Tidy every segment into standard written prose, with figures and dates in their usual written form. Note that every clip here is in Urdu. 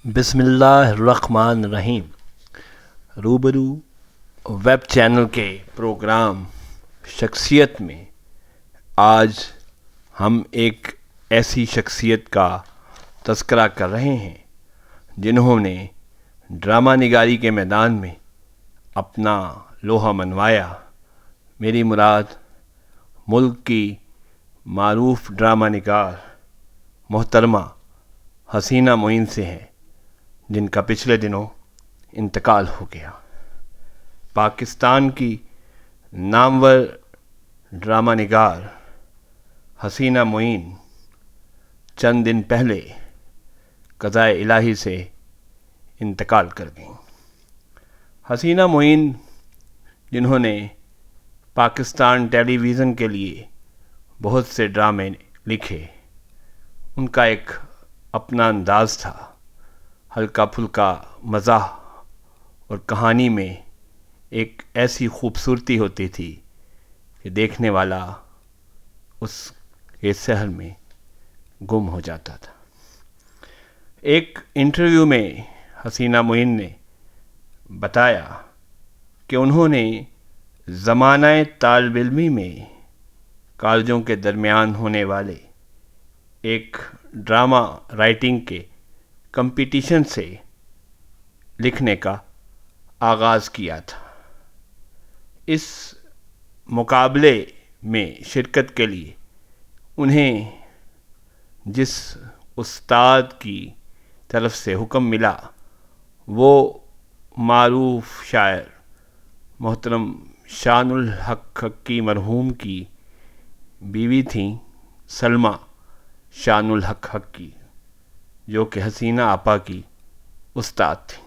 بسم اللہ الرحمن الرحیم۔ روبرو ویب چینل کے پروگرام شخصیت میں آج ہم ایک ایسی شخصیت کا تذکرہ کر رہے ہیں جنہوں نے ڈرامہ نگاری کے میدان میں اپنا لوہا منوایا۔ میری مراد ملک کی معروف ڈرامہ نگار محترمہ حسینہ معین سے ہے، جن کا پچھلے دنوں انتقال ہو گیا۔ پاکستان کی نامور ڈرامہ نگار حسینہ معین چند دن پہلے قضائے الہی سے انتقال کر گئیں۔ حسینہ معین، جنہوں نے پاکستان ٹیلی ویژن کے لیے بہت سے ڈرامے لکھے، ان کا ایک اپنا انداز تھا۔ ہلکا پھلکا مزاح اور کہانی میں ایک ایسی خوبصورتی ہوتی تھی کہ دیکھنے والا اس کے سحر میں گم ہو جاتا تھا۔ ایک انٹرویو میں حسینہ معین نے بتایا کہ انہوں نے زمانہ طالب علمی میں کالجوں کے درمیان ہونے والے ایک ڈرامہ رائٹنگ کے کمپٹیشن سے لکھنے کا آغاز کیا تھا۔ اس مقابلے میں شرکت کے لیے انہیں جس استاد کی طرف سے حکم ملا وہ معروف شاعر محترم شان الحق حقی مرحوم کی بیوی تھیں، سلمیٰ شان الحق حقی، جو کہ حسینہ آپا کی استاد تھیں۔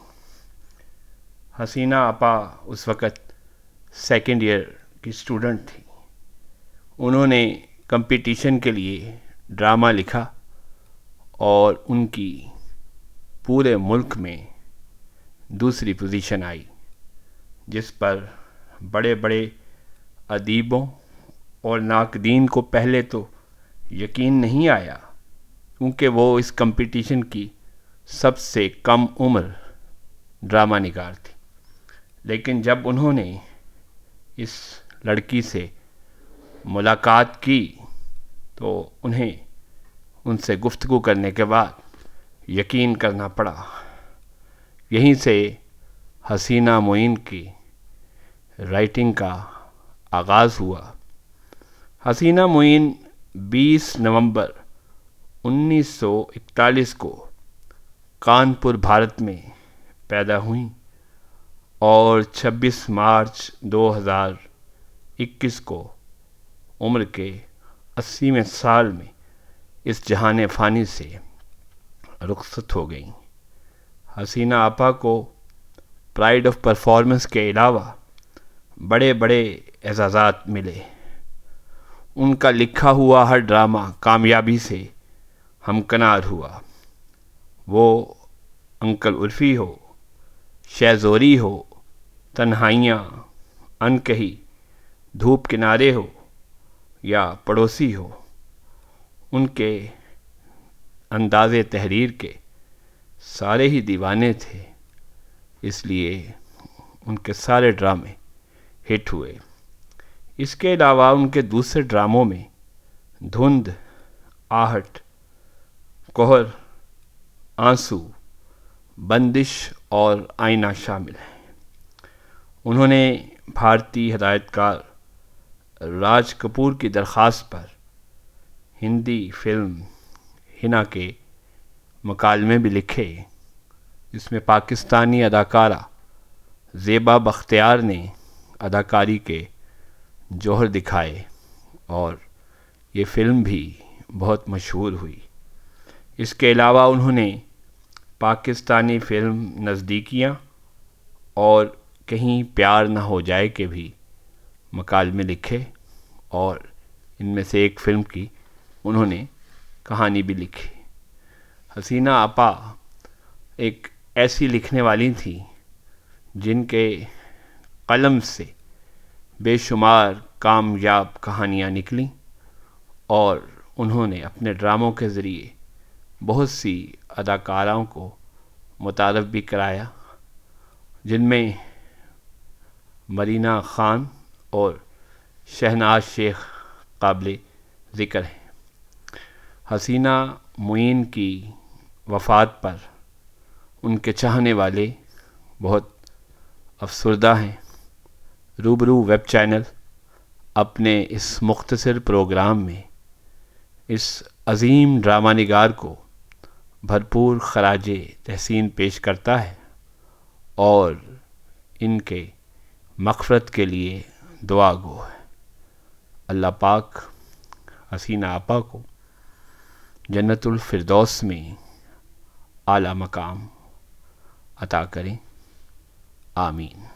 حسینہ آپا اس وقت سیکنڈ ایئر کی اسٹوڈنٹ تھی۔ انہوں نے کمپٹیشن کے لیے ڈرامہ لکھا اور ان کی پورے ملک میں دوسری پوزیشن آئی، جس پر بڑے بڑے ادیبوں اور ناقدین کو پہلے تو یقین نہیں آیا، کیونکہ وہ اس کمپٹیشن کی سب سے کم عمر ڈرامہ نگار تھی۔ لیکن جب انہوں نے اس لڑکی سے ملاقات کی تو انہیں ان سے گفتگو کرنے کے بعد یقین کرنا پڑا۔ یہیں سے حسینہ معین کی رائٹنگ کا آغاز ہوا۔ حسینہ معین 20 نومبر 1941 کو کانپور، بھارت میں پیدا ہوئیں اور 26 مارچ 2021 کو عمر کے 80ویں سال میں اس جہان فانی سے رخصت ہو گئیں۔ حسینہ آپا کو پرائڈ آف پرفارمنس کے علاوہ بڑے بڑے اعزازات ملے۔ ان کا لکھا ہوا ہر ڈرامہ کامیابی سے ہمکنار ہوا۔ وہ انکل عرفی ہو، شہزوری ہو، تنہائیاں، انکہی، دھوپ کنارے ہو یا پڑوسی ہو، ان کے انداز تحریر کے سارے ہی دیوانے تھے، اس لیے ان کے سارے ڈرامے ہٹ ہوئے۔ اس کے علاوہ ان کے دوسرے ڈراموں میں دھند، آہٹ، کوہر، آنسو، بندش اور آئینہ شامل ہیں۔ انہوں نے بھارتی ہدایت کار راج کپور کی درخواست پر ہندی فلم ہنا کے مکالمے بھی لکھے، جس میں پاکستانی اداکارہ زیبا بختیار نے اداکاری کے جوہر دکھائے اور یہ فلم بھی بہت مشہور ہوئی۔ اس کے علاوہ انہوں نے پاکستانی فلم نزدیکیاں اور کہیں پیار نہ ہو جائے کے بھی مکالمے لکھے، اور ان میں سے ایک فلم کی انہوں نے کہانی بھی لکھی۔ حسینہ آپا ایک ایسی لکھنے والی تھی جن کے قلم سے بے شمار کامیاب کہانیاں نکلیں، اور انہوں نے اپنے ڈراموں کے ذریعے بہت سی اداکاراؤں کو متعارف بھی کرایا، جن میں مرینا خان اور شہناز شیخ قابل ذکر ہیں۔ حسینہ معین کی وفات پر ان کے چاہنے والے بہت افسردہ ہیں۔ روبرو ویب چینل اپنے اس مختصر پروگرام میں اس عظیم ڈرامہ نگار کو بھرپور خراج تحسین پیش کرتا ہے اور ان کے مغفرت کے لیے دعا گو ہے۔ اللہ پاک حسینہ آپا کو جنت الفردوس میں اعلیٰ مقام عطا کریں، آمین۔